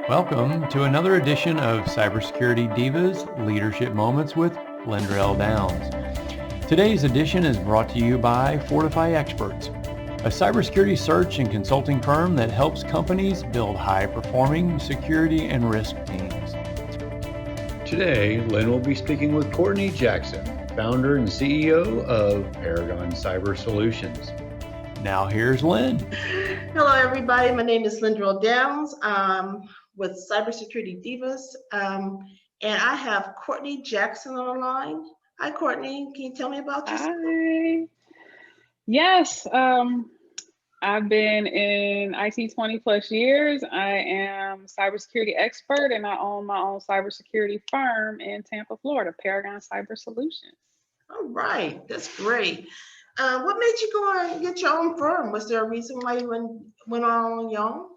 Welcome to another edition of Cybersecurity Divas Leadership Moments with Lyndrel Downs. Today's edition is brought to you by Fortify Experts, a cybersecurity search and consulting firm that helps companies build high-performing security and risk teams. Today, Lynn will be speaking with Courtney Jackson, founder and CEO of Paragon Cyber Solutions. Now here's Lynn. Hello, everybody. My name is Lyndrel Downs with Cybersecurity Divas, and I have Courtney Jackson on the line. Hi, Courtney. Can you tell me about yourself? Hi. Yes, I've been in IT 20 plus years. I am a cybersecurity expert, and I own my own cybersecurity firm in Tampa, Florida, Paragon Cyber Solutions. All right, that's great. What made you go and get your own firm? Was there a reason why you went on young?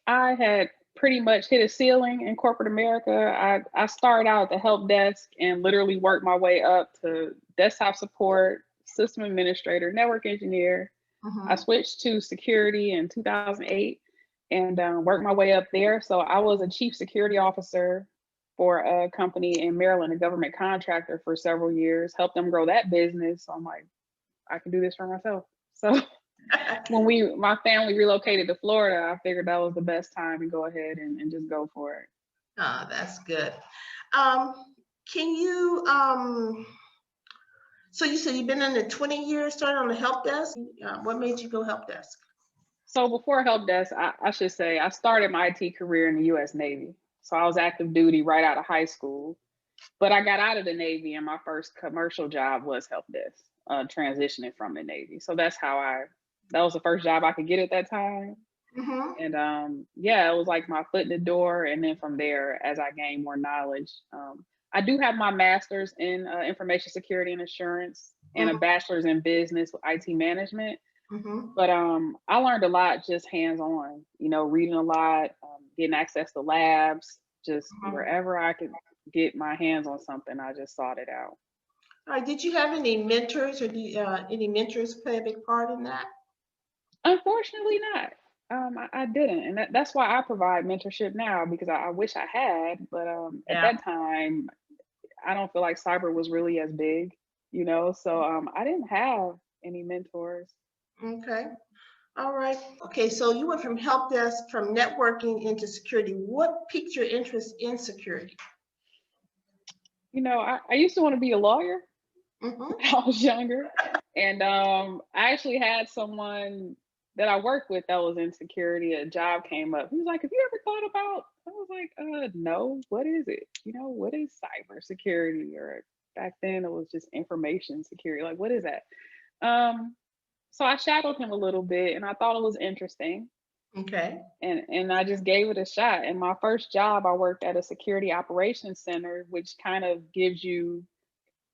I had pretty much hit a ceiling in corporate America. I started out at the help desk and literally worked my way up to desktop support, system administrator, network engineer. I switched to security in 2008 and worked my way up there. So I was a chief security officer for a company in Maryland, a government contractor for several years, helped them grow that business. So I'm like, I can do this for myself. So when my family relocated to Florida, I figured that was the best time to go ahead and just go for it. Oh, that's good. Can you, so you said you've been in the 20 years, started on the help desk. What made you go help desk? So before help desk, I should say, I started my IT career in the U.S. Navy. So I was active duty right out of high school, but I got out of the Navy and my first commercial job was help desk, transitioning from the Navy. So that's how that was the first job I could get at that time. And yeah, it was like my foot in the door. And then from there, as I gained more knowledge, I do have my master's in information security and assurance and a bachelor's in business with IT management. But I learned a lot just hands-on, reading a lot, getting access to labs, just wherever I could get my hands on something, I just sought it out. All right, did you have any mentors or any mentors play a big part in that? Unfortunately not. I didn't. And that's why I provide mentorship now, because I wish I had, but at that time, I don't feel like cyber was really as big, so I didn't have any mentors. Okay. All right. Okay, so you went from help desk, from networking into security. What piqued your interest in security? I used to want to be a lawyer when I was younger. And I actually had someone that I worked with that was in security. A job came up. He was like, have you ever thought about? I was like, no, what is it? What is cybersecurity? Or back then it was just information security. Like, what is that? So I shadowed him a little bit and I thought it was interesting. Okay. And I just gave it a shot. And my first job, I worked at a security operations center, which kind of gives you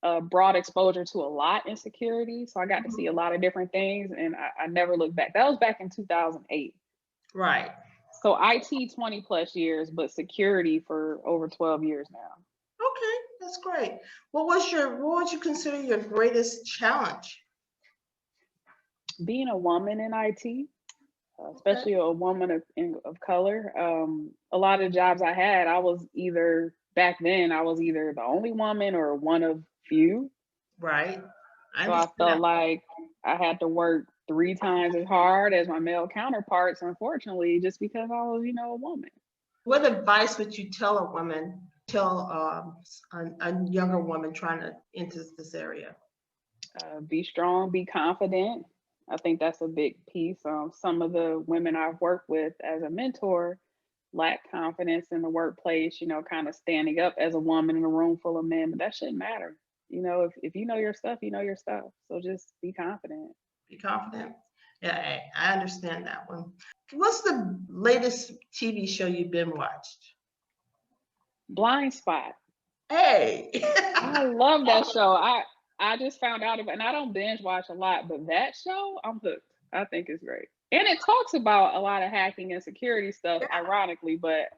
a broad exposure to a lot in security. So I got to see a lot of different things and I never looked back. That was back in 2008. Right. So IT 20 plus years, but security for over 12 years now. Okay, that's great. What would you consider your greatest challenge? Being a woman in IT, especially a woman of color. A lot of jobs I had, back then, I was either the only woman or one of few. Right. So I felt like I had to work 3 times as hard as my male counterparts, unfortunately, just because I was, a woman. What advice would you tell a younger woman trying to enter this area? Be strong, be confident. I think that's a big piece. Some of the women I've worked with as a mentor lack confidence in the workplace, kind of standing up as a woman in a room full of men, but that shouldn't matter. If you know your stuff, you know your stuff. So just be confident. Be confident. Yeah, I understand that one. What's the latest TV show you've been watched? Blindspot. Hey. I love that show. I just found out about, and I don't binge watch a lot, but that show, I'm hooked. I think it's great. And it talks about a lot of hacking and security stuff, ironically, but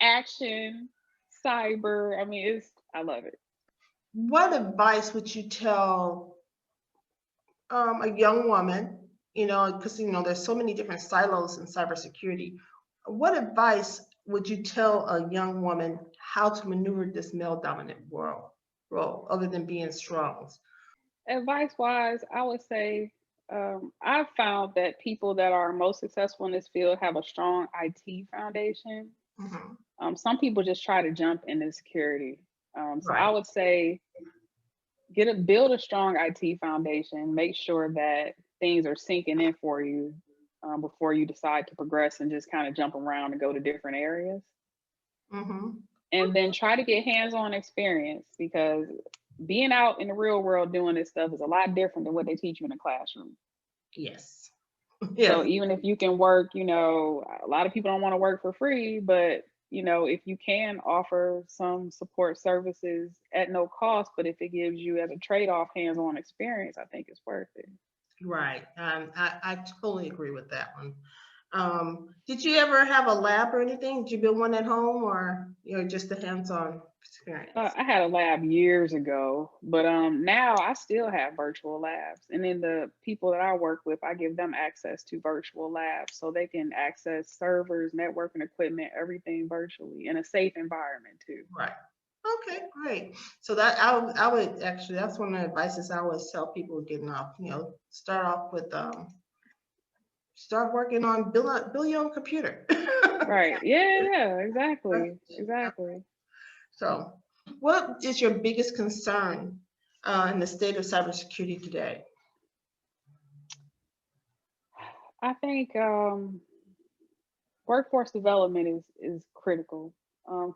action, cyber, I love it. What advice would you tell a young woman, because there's so many different silos in cybersecurity. what advice would you tell a young woman how to maneuver this male-dominant role, other than being strong? Advice wise, I would say I've found that people that are most successful in this field have a strong IT foundation. Mhm. Some people just try to jump into security. So I Right. would say build a strong IT foundation. Make sure that things are sinking in for you before you decide to progress and just kind of jump around and go to different areas. Mm-hmm. And then try to get hands-on experience, because being out in the real world doing this stuff is a lot different than what they teach you in the classroom. Yes. So Yes. even if you can work, a lot of people don't want to work for free, but if you can offer some support services at no cost, but if it gives you as a trade-off hands-on experience, I think it's worth it. Right. I totally agree with that one. Did you ever have a lab or anything? Did you build one at home, or just a hands-on experience? I had a lab years ago, but now I still have virtual labs. And then the people that I work with, I give them access to virtual labs so they can access servers, networking equipment, everything virtually in a safe environment too. Right. Okay, great. So that I would actually, that's one of the advices I always tell people getting off. Start off with start working on build your own computer. Right. Yeah, exactly. So, what is your biggest concern in the state of cybersecurity today? I think workforce development is critical.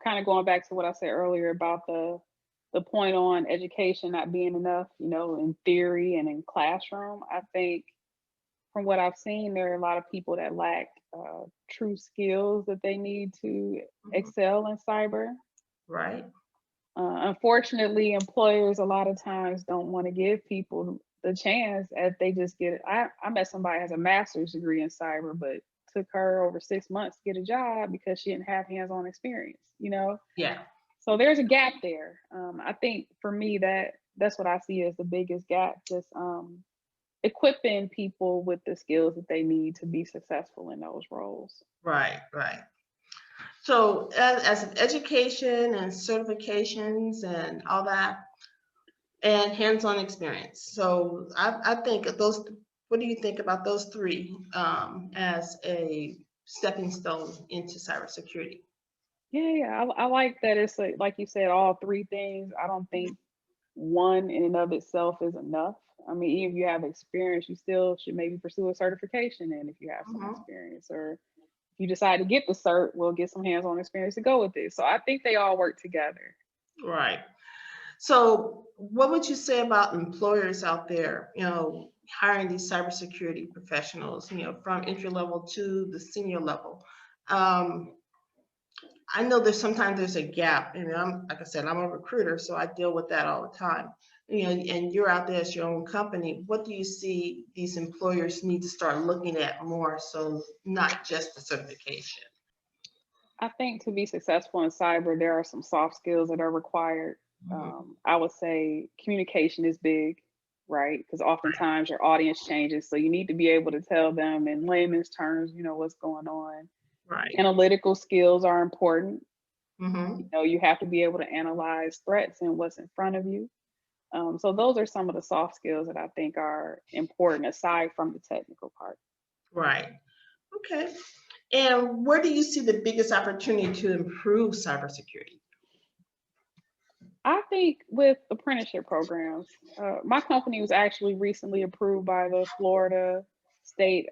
Kind of going back to what I said earlier about the point on education not being enough, in theory and in classroom. I think from what I've seen, there are a lot of people that lack true skills that they need to excel in cyber. Right. Unfortunately, employers a lot of times don't want to give people the chance as they just get it. I met somebody who has a master's degree in cyber, but took her over 6 months to get a job because she didn't have hands-on experience. Yeah. So there's a gap there. I think for me that's what I see as the biggest gap, just equipping people with the skills that they need to be successful in those roles. Right. Right. So, as an education and certifications and all that, and hands-on experience. So, I think of those. What do you think about those three as a stepping stone into cybersecurity? Yeah. I like that it's like you said, all three things. I don't think one in and of itself is enough. I mean, even if you have experience, you still should maybe pursue a certification. And if you have some Mhm. experience, or if you decide to get the cert, we'll get some hands-on experience to go with it. So I think they all work together. Right. So, what would you say about employers out there, hiring these cybersecurity professionals, from entry level to the senior level? Um, I know there's a gap, and like I said, I'm a recruiter, so I deal with that all the time. And you're out there as your own company. What do you see these employers need to start looking at more, so not just the certification? I think to be successful in cyber, there are some soft skills that are required. Mhm. I would say communication is big, right? Because oftentimes your audience changes. So you need to be able to tell them in layman's terms, what's going on. Right. Analytical skills are important. Hmm. You have to be able to analyze threats and what's in front of you. So those are some of the soft skills that I think are important aside from the technical part. Right. Okay. And where do you see the biggest opportunity to improve cybersecurity? I think with apprenticeship programs, my company was actually recently approved by the Florida State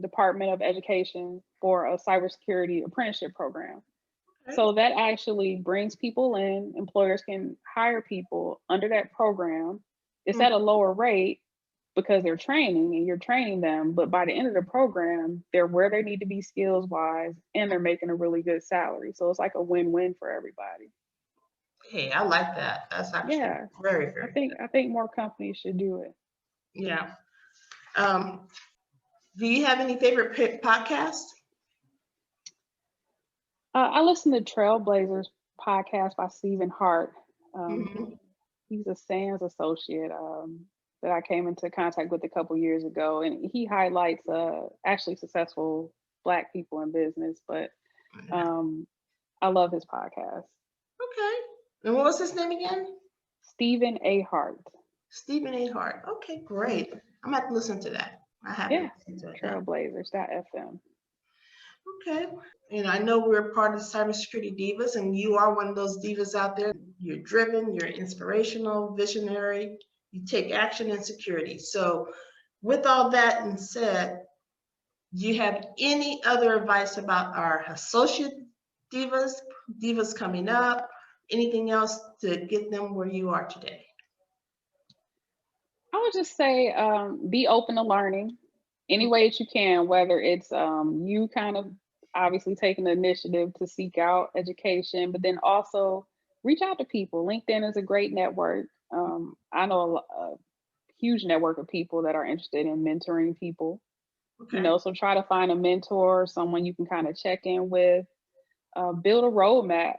Department of Education for a cybersecurity apprenticeship program. Okay. So that actually brings people in, employers can hire people under that program. It's Mm. at a lower rate because they're training and you're training them, but by the end of the program, they're where they need to be skills wise and they're making a really good salary. So it's like a win-win for everybody. Hey, I like that. That's actually Yeah. very, I very think good. I think more companies should do it. Yeah. Um, do you have any favorite podcasts? I listen to Trailblazers podcast by Stephen Hart. Hmm. He's a SANS associate that I came into contact with a couple years ago, and he highlights actually successful Black people in business. But I love his podcast. Okay. And what was his name again? Stephen A. Hart. Stephen A. Hart. Okay, great. I'm going to have to listen to that. I haven't Yeah, listened to it. Trailblazers.fm. Okay. I know we're part of Cybersecurity Divas, and you are one of those divas out there. You're driven, you're inspirational, visionary, you take action in security. So with all that and said, do you have any other advice about our associate divas coming up, anything else to get them where you are today? I would just say be open to learning any way that you can, whether it's you kind of obviously taking the initiative to seek out education, but then also reach out to people. LinkedIn is a great network. I know a huge network of people that are interested in mentoring people. Okay. So try to find a mentor, someone you can kind of check in with, build a roadmap.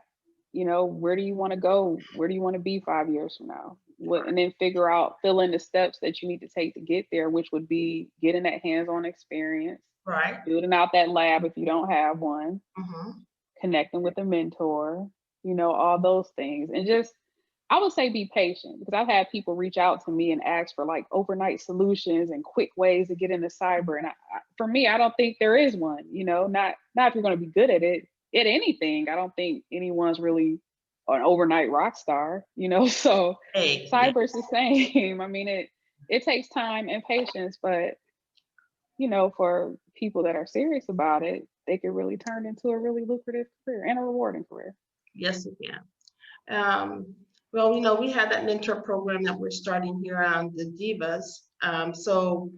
Where do you want to go? Where do you want to be 5 years from now? And then fill in the steps that you need to take to get there, which would be getting that hands-on experience, Right. building out that lab if you don't have one, Mm-hmm. connecting with a mentor, all those things. And just, I would say be patient, because I've had people reach out to me and ask for like overnight solutions and quick ways to get into cyber. And for me, I don't think there is one, not if you're going to be good at it, at anything. I don't think anyone's really an overnight rock star, so Hey, cyber is the same. I mean, it takes time and patience, but for people that are serious about it, they could really turn into a really lucrative career and a rewarding career. yes, it can. Well, we have that mentor program that we're starting here on the Divas. So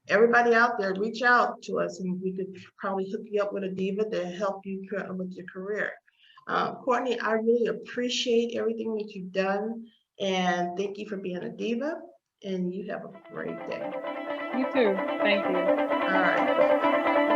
everybody out there, reach out to us, and we could probably hook you up with a diva to help you with your career. Courtney, I really appreciate everything that you've done, and thank you for being a diva, and you have a great day. You too. Thank you. All right.